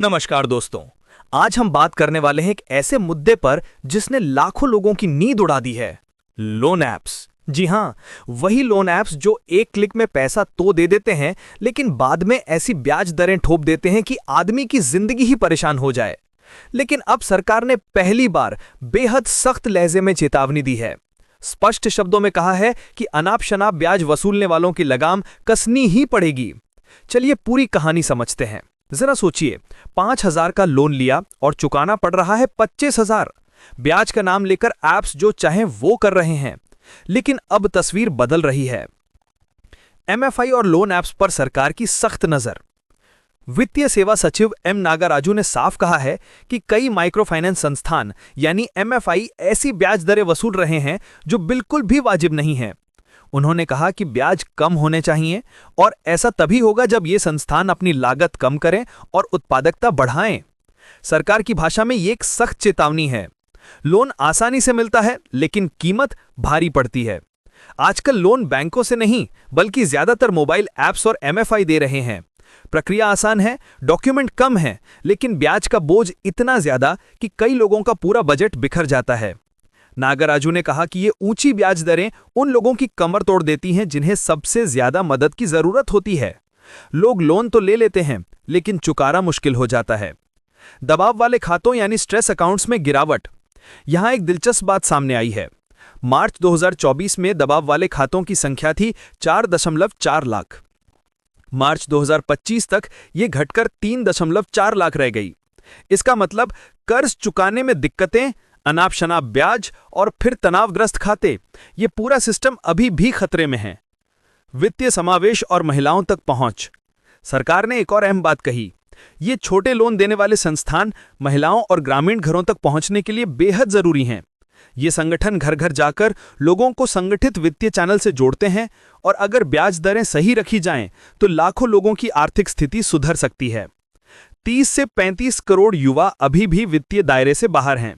नमस्कार दोस्तों। आज हम बात करने वाले हैं एक ऐसे मुद्दे पर जिसने लाखों लोगों की नींद उड़ा दी है। Loan apps. जी हाँ, वही लोन ऐप्स जो एक क्लिक में पैसा तो दे देते हैं, लेकिन बाद में ऐसी ब्याज दरें ठोप देते हैं कि आदमी की जिंदगी ही परेशान हो जाए। लेकिन अब सरकार ने पहली बार बेहद सख्त लहजे में चेतावनी दी है। स्पष्ट शब्दों में कहा है कि अनाप शनाप ब्याज वसूलने वालों की लगाम कसनी ही पड़ेगी। चलिए पूरी कहानी समझते हैं। जरा सोचिए, 5,000 का लोन लिया और चुकाना पड़ रहा है 25,000। ब्याज का नाम लेकर ऐप्स जो चाहें वो कर रहे हैं। लेकिन अब तस्वीर बदल रही है। एमएफआई और लोन ऐप्स पर सरकार की सख्त नजर। वित्तीय सेवा सचिव एम नागाराजू ने साफ कहा है कि कई माइक्रो फाइनेंस संस्थान यानी एमएफआई ऐसी ब्याज दरें वसूल रहे हैं जो बिल्कुल भी वाजिब नहीं है। उन्होंने कहा कि ब्याज कम होने चाहिए और ऐसा तभी होगा जब ये संस्थान अपनी लागत कम करें और उत्पादकता बढ़ाएं। सरकार की भाषा में ये एक सख्त चेतावनी है। लोन आसानी से मिलता है, लेकिन कीमत भारी पड़ती है। आजकल लोन बैंकों से नहीं, बल्कि ज्यादातर मोबाइल ऐप्स और एमएफआई दे रहे हैं। प्रक्रिया आसान है, डॉक्यूमेंट कम है, लेकिन ब्याज का बोझ इतना ज्यादा कि कई लोगों का पूरा बजट बिखर जाता है। नागराजू ने कहा कि ये ऊंची ब्याज दरें उन लोगों की कमर तोड़ देती हैं जिन्हें सबसे ज्यादा मदद की जरूरत होती है। लोग लोन तो ले लेते हैं, लेकिन चुकाना मुश्किल हो जाता है। दबाव वाले खातों यानी स्ट्रेस अकाउंट्स में गिरावट। यहां एक दिलचस्प बात सामने आई है। मार्च 2024 में दबाव वाले खातों की संख्या थी 4.4 लाख। मार्च 2025 तक ये घटकर 3.4 लाख रह गई। इसका मतलब कर्ज चुकाने में दिक्कतें, अनाप शनाप ब्याज और फिर तनावग्रस्त खाते, ये पूरा सिस्टम अभी भी खतरे में है। वित्तीय समावेश और महिलाओं तक पहुंच। सरकार ने एक और अहम बात कही। ये छोटे लोन देने वाले संस्थान महिलाओं और ग्रामीण घरों तक पहुंचने के लिए बेहद जरूरी हैं। ये संगठन घर घर जाकर लोगों को संगठित वित्तीय चैनल से जोड़ते हैं और अगर ब्याज दरें सही रखी जाएं तो लाखों लोगों की आर्थिक स्थिति सुधर सकती है। 30 से 35 करोड़ युवा अभी भी वित्तीय दायरे से बाहर हैं।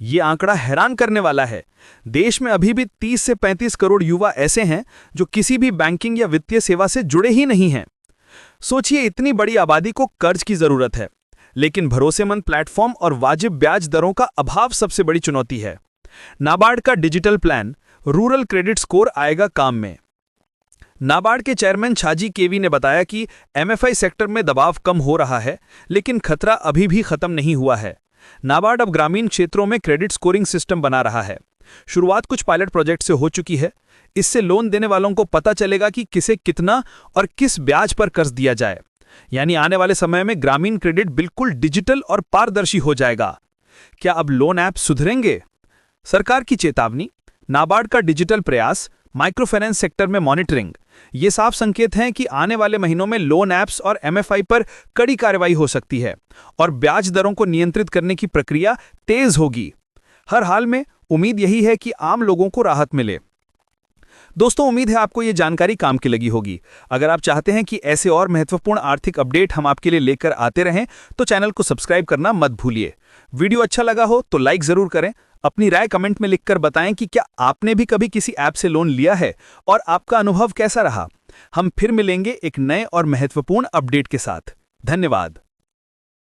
ये आंकड़ा हैरान करने वाला है। देश में अभी भी 30 से 35 करोड़ युवा ऐसे हैं जो किसी भी बैंकिंग या वित्तीय सेवा से जुड़े ही नहीं हैं। सोचिए, इतनी बड़ी आबादी को कर्ज की जरूरत है, लेकिन भरोसेमंद प्लेटफॉर्म और वाजिब ब्याज दरों का अभाव सबसे बड़ी चुनौती है। नाबार्ड का digital plan rural credit score आएगा काम में। नाबार्ड के चेयरमैन छाजी केवी ने बताया कि एमएफआई सेक्टर में दबाव कम हो रहा है, लेकिन खतरा अभी भी खत्म नहीं हुआ है। नाबार्ड अब ग्रामीण क्षेत्रों में क्रेडिट स्कोरिंग सिस्टम बना रहा है। शुरुआत कुछ पायलट प्रोजेक्ट से हो चुकी है। इससे लोन देने वालों को पता चलेगा कि किसे कितना और किस ब्याज पर कर्ज दिया जाए। यानी आने वाले समय में ग्रामीण क्रेडिट बिल्कुल डिजिटल और पारदर्शी हो जाएगा। क्या अब लोन ऐप सुधरेंगे? सरकार की चेतावनी, नाबार्ड का डिजिटल प्रयास, माइक्रो फाइनेंस सेक्टर में मॉनिटरिंग, ये साफ संकेत हैं कि आने वाले महीनों में लोन ऐप्स और एमएफआई पर कड़ी कार्रवाई हो सकती है और ब्याज दरों को नियंत्रित करने की प्रक्रिया तेज होगी। हर हाल में उम्मीद यही है कि आम लोगों को राहत मिले। दोस्तों, उम्मीद है आपको ये जानकारी काम की लगी होगी। अगर आप चाहते हैं कि ऐसे और महत्वपूर्ण आर्थिक अपडेट हम आपके लिए लेकर आते रहें तो चैनल को सब्सक्राइब करना मत भूलिए। वीडियो अच्छा लगा हो तो लाइक जरूर करें। अपनी राय कमेंट में लिखकर बताएं कि क्या आपने भी कभी किसी ऐप से लोन लिया है और आपका अनुभव कैसा रहा। हम फिर मिलेंगे एक नए और महत्वपूर्ण अपडेट के साथ। धन्यवाद।